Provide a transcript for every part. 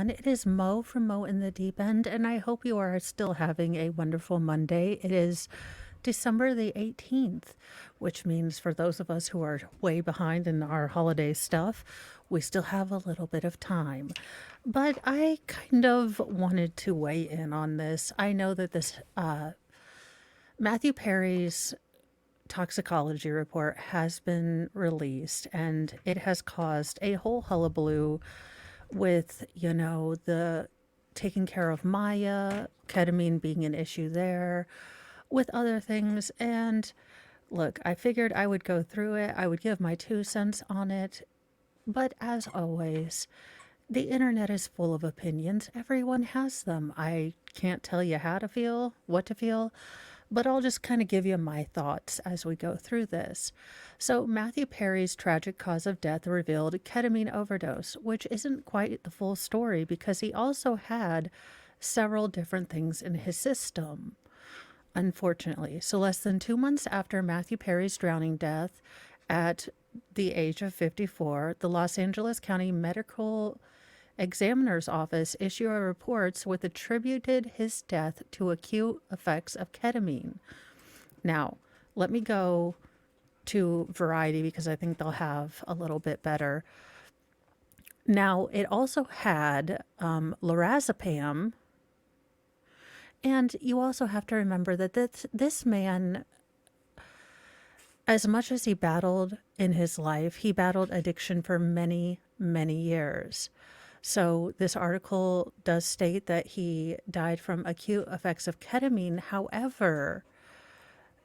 everyone. It is Mo from Mo in the Deep End, and I hope you are still having a wonderful Monday. It is December the 18th, which means for those of us who are way behind in our holiday stuff, we still have a little bit of time. But I kind of wanted to weigh in on this. I know that this Matthew Perry's toxicology report has been released, and it has caused a whole hullabaloo with, the taking care of Maya, ketamine being an issue there, with other things. And look, I figured I would go through it, I would give my 2 cents on it. But as always, the internet is full of opinions. Everyone has them. I can't tell you how to feel, what to feel, but I'll just kind of give you my thoughts as we go through this. So, Matthew Perry's tragic cause of death revealed ketamine overdose, which isn't quite the full story because he also had several different things in his system, unfortunately. So, less than 2 months after Matthew Perry's drowning death at the age of 54, the Los Angeles County Medical Examiner's Office issued reports which attributed his death to acute effects of ketamine. Now, let me go to Variety because I think they'll have a little bit better. Now, it also had lorazepam, and you also have to remember that this man, as much as he battled in his life, he battled addiction for many, many years. So this article does state that he died from acute effects of ketamine. However,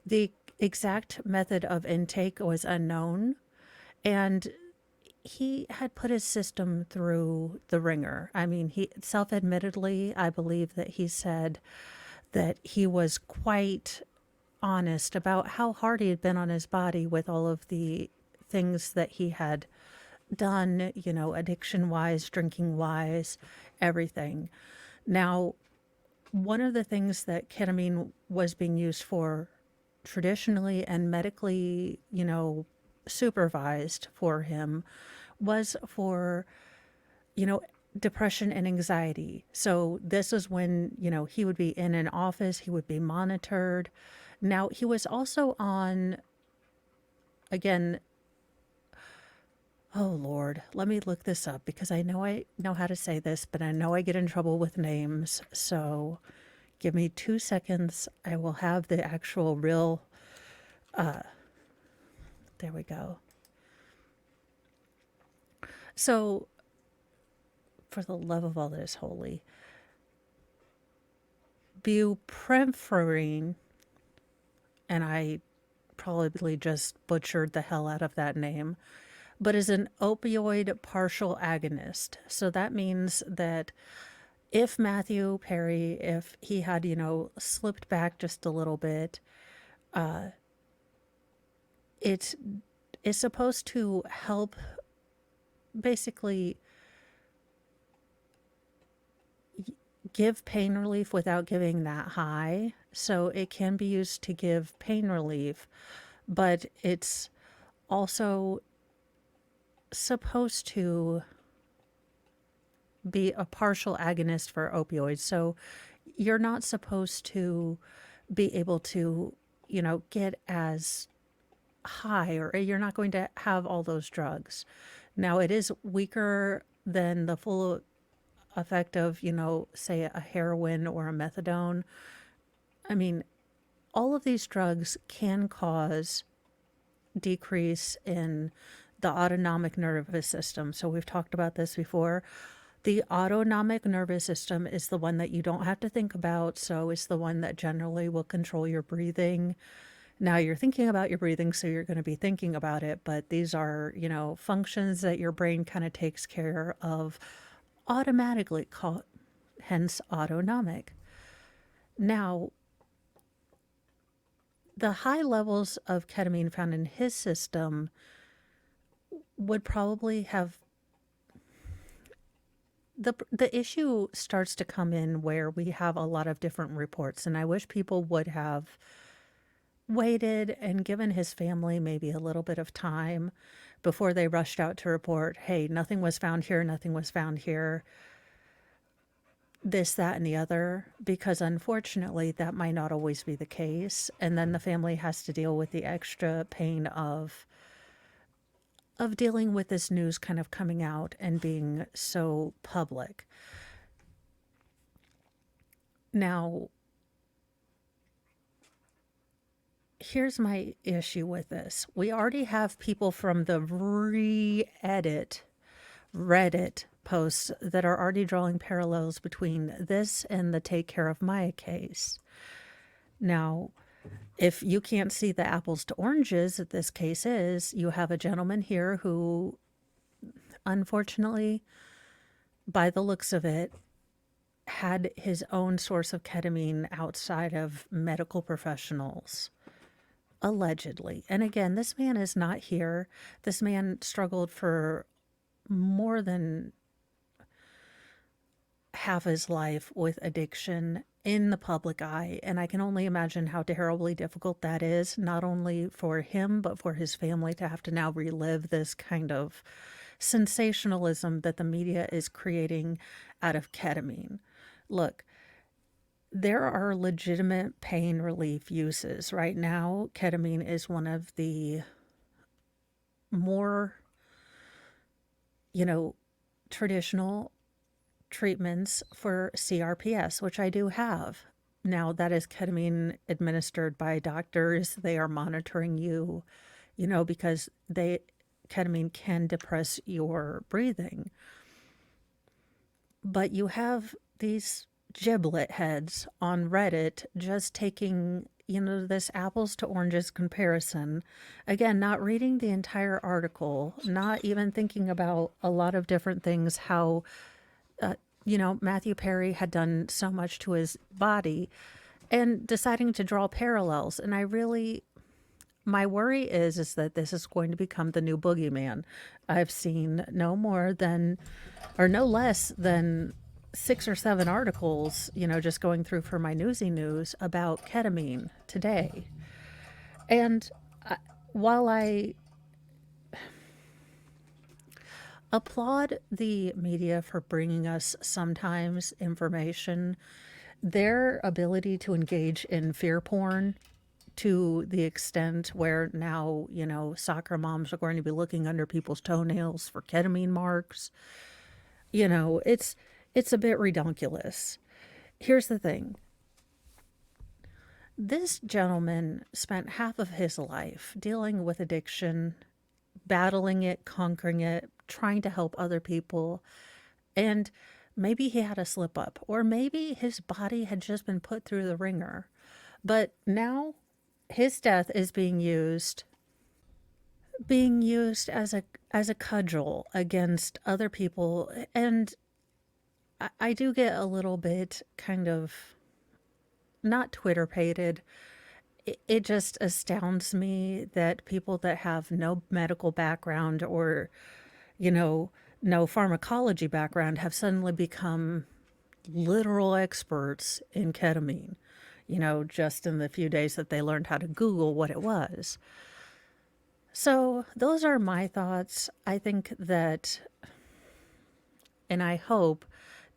the exact method of intake was unknown, and he had put his system through the ringer. I mean, he self-admittedly, I believe that he said that he was quite honest about how hard he had been on his body with all of the things that he had done, addiction wise, drinking wise, everything. Now, one of the things that ketamine was being used for traditionally and medically, supervised for him was for, you know, depression and anxiety. So this is when, he would be in an office, he would be monitored. Now, he was also on, again, oh Lord, let me look this up because I know how to say this, but I know I get in trouble with names. So give me 2 seconds. I will have the actual real, there we go. So, for the love of all that is holy, buprenorphine, and I probably just butchered the hell out of that name, but is an opioid partial agonist. So that means that if Matthew Perry, if he had, slipped back just a little bit, it is supposed to help basically give pain relief without giving that high. So it can be used to give pain relief, but it's also supposed to be a partial agonist for opioids. So you're not supposed to be able to, get as high, or you're not going to have all those drugs. Now, it is weaker than the full effect of, say a heroin or a methadone. I mean, all of these drugs can cause decrease in the autonomic nervous system. So we've talked about this before. The autonomic nervous system is the one that you don't have to think about. So it's the one that generally will control your breathing. Now you're thinking about your breathing, so you're going to be thinking about it, but these are, functions that your brain kind of takes care of automatically, hence autonomic. Now, the high levels of ketamine found in his system would probably have the issue starts to come in where we have a lot of different reports, and I wish people would have waited and given his family maybe a little bit of time before they rushed out to report, hey, nothing was found here, nothing was found here. this, that, and the other, because unfortunately that might not always be the case. And then the family has to deal with the extra pain of dealing with this news kind of coming out and being so public. Now, here's my issue with this. We already have people from the Reddit posts that are already drawing parallels between this and the Take Care of My case. Now, if you can't see the apples to oranges that this case is, you have a gentleman here who, unfortunately, by the looks of it, had his own source of ketamine outside of medical professionals, allegedly. And again, this man is not here. This man struggled for more than half his life with addiction in the public eye. And I can only imagine how terribly difficult that is, not only for him, but for his family to have to now relive this kind of sensationalism that the media is creating out of ketamine. Look, there are legitimate pain relief uses. Right now, ketamine is one of the more, traditional treatments for CRPS, which I do have. Now, that is ketamine administered by doctors. They are monitoring you, because ketamine can depress your breathing. But you have these giblet heads on Reddit just taking, this apples to oranges comparison. Again, not reading the entire article, not even thinking about a lot of different things, how Matthew Perry had done so much to his body and deciding to draw parallels. And my worry is that this is going to become the new boogeyman. I've seen no less than 6 or 7 articles, just going through for my newsy news about ketamine today. And while I applaud the media for bringing us sometimes information, their ability to engage in fear porn to the extent where now, soccer moms are going to be looking under people's toenails for ketamine marks, it's a bit redonkulous. Here's the thing. This gentleman spent half of his life dealing with addiction, battling it, conquering it, trying to help other people. And maybe he had a slip up, or maybe his body had just been put through the ringer. But now his death is being used as a cudgel against other people. And I do get a little bit kind of not Twitter pated. It just astounds me that people that have no medical background or, no pharmacology background have suddenly become literal experts in ketamine, just in the few days that they learned how to Google what it was. So those are my thoughts. I think that, and I hope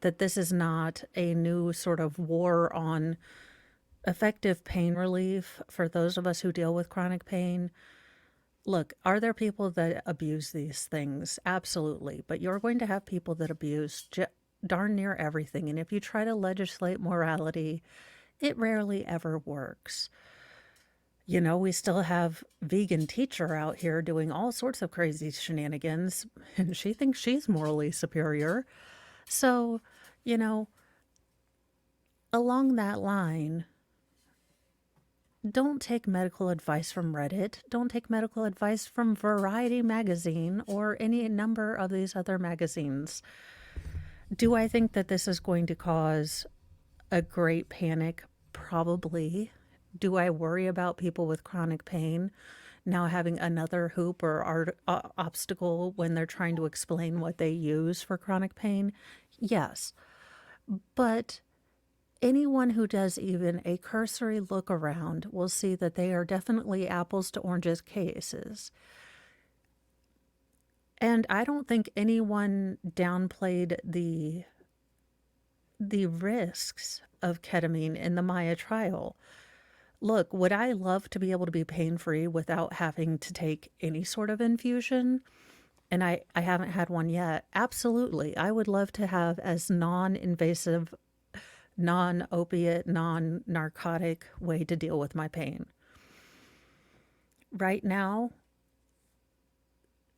that this is not a new sort of war on effective pain relief for those of us who deal with chronic pain. Look, are there people that abuse these things? Absolutely. But you're going to have people that abuse darn near everything. And if you try to legislate morality, it rarely ever works. We still have vegan teacher out here doing all sorts of crazy shenanigans, and she thinks she's morally superior. So, along that line, don't take medical advice from Reddit. Don't take medical advice from Variety magazine or any number of these other magazines. Do I think that this is going to cause a great panic? Probably. Do I worry about people with chronic pain now having another hoop or obstacle when they're trying to explain what they use for chronic pain? Yes. But anyone who does even a cursory look around will see that they are definitely apples to oranges cases. And I don't think anyone downplayed the the risks of ketamine in the Maya trial. Look, would I love to be able to be pain-free without having to take any sort of infusion? And I haven't had one yet. Absolutely. I would love to have as non-invasive, non-opiate, non-narcotic way to deal with my pain. Right now,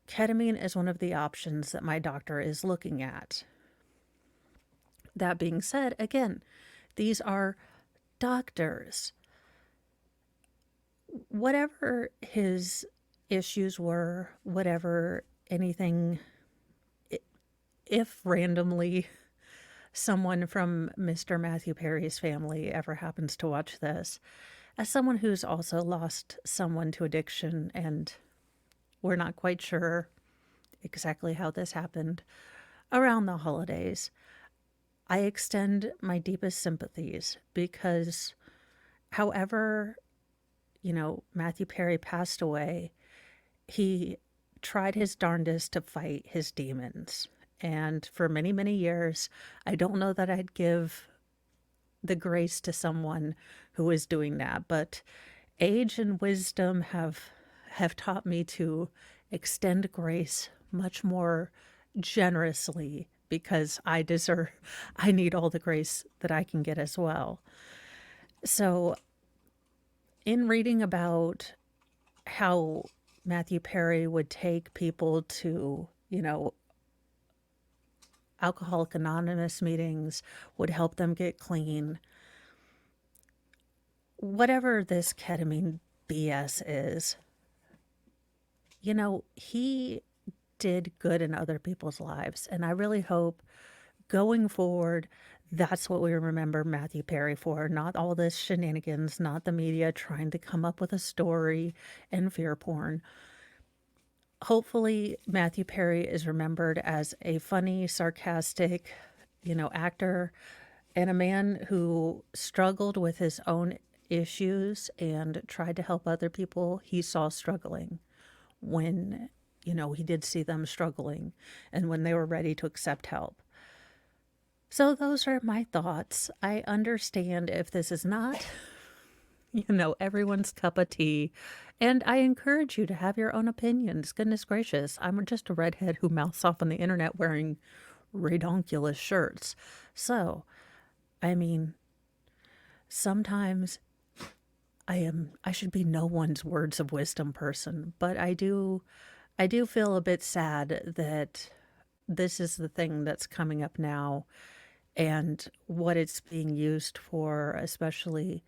ketamine is one of the options that my doctor is looking at. That being said, again, these are doctors. Whatever his issues were, whatever anything, if randomly someone from Mr. Matthew Perry's family ever happens to watch this, as someone who's also lost someone to addiction, and we're not quite sure exactly how this happened around the holidays, I extend my deepest sympathies because, however, Matthew Perry passed away, he tried his darndest to fight his demons. And for many, many years, I don't know that I'd give the grace to someone who is doing that, but age and wisdom have taught me to extend grace much more generously because I need all the grace that I can get as well. So, in reading about how Matthew Perry would take people to, Alcoholic Anonymous meetings, would help them get clean. Whatever this ketamine BS is, he did good in other people's lives. And I really hope going forward, that's what we remember Matthew Perry for, not all this shenanigans, not the media trying to come up with a story and fear porn. Hopefully, Matthew Perry is remembered as a funny, sarcastic, actor and a man who struggled with his own issues and tried to help other people he saw struggling when, he did see them struggling and when they were ready to accept help. So those are my thoughts. I understand if this is not, everyone's cup of tea. And I encourage you to have your own opinions. Goodness gracious, I'm just a redhead who mouths off on the internet wearing redonkulous shirts. So, I mean, sometimes I should be no one's words of wisdom person, but I do feel a bit sad that this is the thing that's coming up now and what it's being used for, especially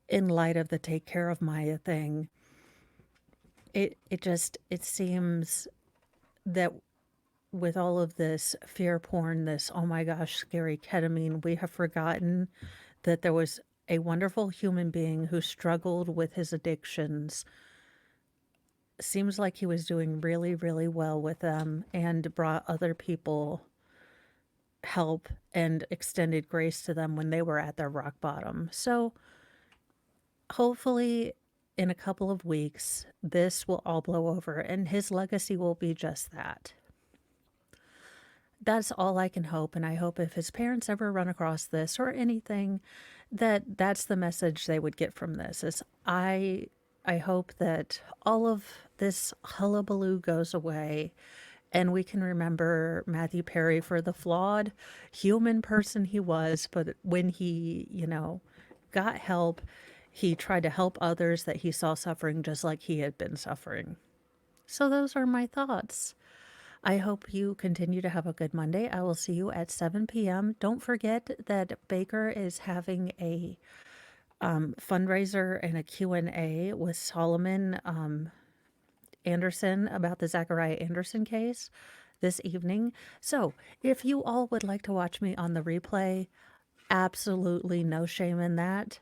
in light of the take care of Maya thing. It seems that with all of this fear porn, this oh my gosh, scary ketamine, we have forgotten that there was a wonderful human being who struggled with his addictions. Seems like he was doing really, really well with them and brought other people help and extended grace to them when they were at their rock bottom. So hopefully in a couple of weeks, this will all blow over and his legacy will be just that. That's all I can hope. And I hope if his parents ever run across this or anything, that's the message they would get from this is I hope that all of this hullabaloo goes away and we can remember Matthew Perry for the flawed human person he was, but when he, got help, he tried to help others that he saw suffering just like he had been suffering. So those are my thoughts. I hope you continue to have a good Monday. I will see you at 7 p.m. Don't forget that Baker is having a fundraiser and a Q&A with Solomon Anderson about the Zachariah Anderson case this evening. So if you all would like to watch me on the replay, absolutely no shame in that.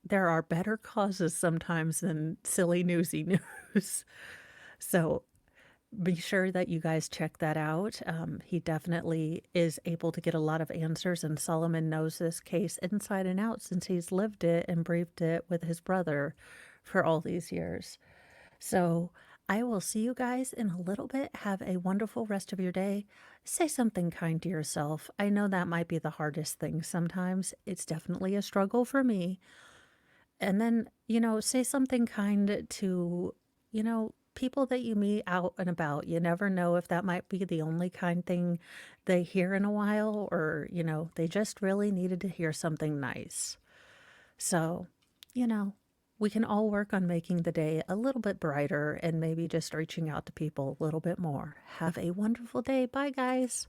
There are better causes sometimes than silly newsy news. So be sure that you guys check that out. He definitely is able to get a lot of answers, and Solomon knows this case inside and out since he's lived it and breathed it with his brother for all these years. So I will see you guys in a little bit. Have a wonderful rest of your day. Say something kind to yourself. I know that might be the hardest thing sometimes. It's definitely a struggle for me. And then, say something kind to, people that you meet out and about. You never know if that might be the only kind thing they hear in a while, or, they just really needed to hear something nice. So, you know, we can all work on making the day a little bit brighter and maybe just reaching out to people a little bit more. Have a wonderful day. Bye, guys.